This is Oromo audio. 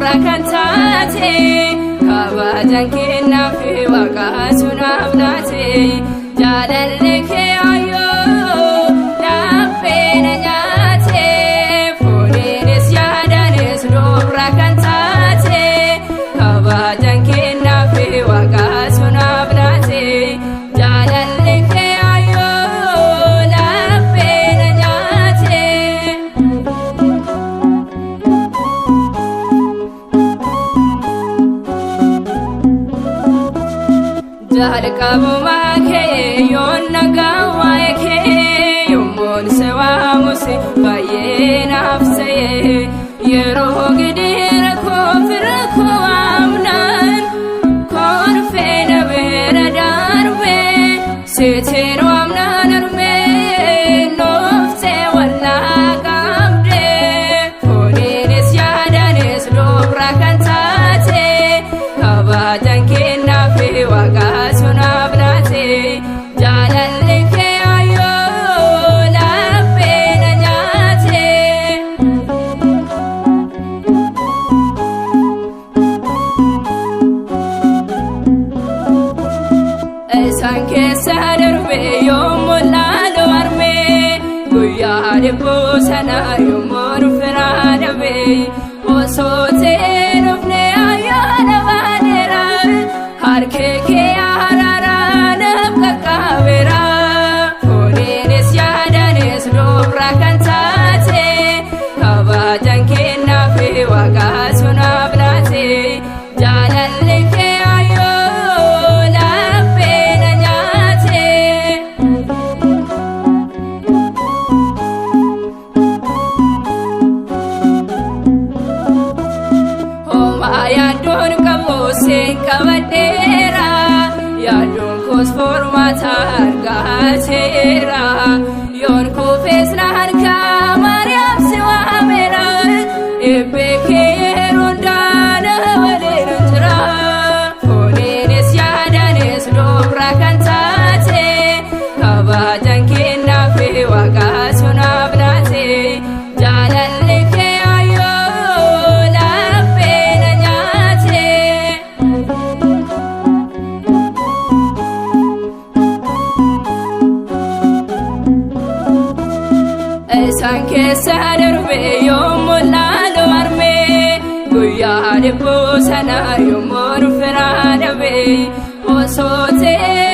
Rakantate kabajan kenna fi waqasuna abnate jalalle ke ayo lappena nyate fonenes yadanes no rakantate kabajan kenna fi waqasuna abnate jalalle ke ayo lappena nyate Jalqabu maake yoon nagaawaa kee yommuun sewaamusi baay'ee naafsee yeroo gidiira koo fira koo amnaan koorfee nabeera darbee seeteen waamnaan armee nooftee wallaa qabdee fooniinis yaadanis doobra kan taate kabajan kennaa fi waqasuna abnate jalalle ke ayo lappena nyate esan keessa darbe yommuu laalu arme guyyaa dhibbuu sana yommuu dhufeera dhabe osoo ta'ee dhufne ayyaana baadheera harkee kee araaraan qaqqabeera fooniinis yaadanis doobra kan taate kabajan kennaa fi waqasuna abnate jalalle kee ayo lappena nyate homaa yaadoon qabu seen qabadheera yaadoon koos formaata argateera yoon kuufees na harkaa Maariyaam si waameera eebbee kee yeroo hundaana waliin jira fooniinis yaadanis doobra kan taate kabajan kennaa fi waqasuna abnate jalalle kee ayo lappena nyate esan keessa darbe yommuu laalu arme guyyaa dhibbuu sana yommuu dhufeera dhabe osoo ta'ee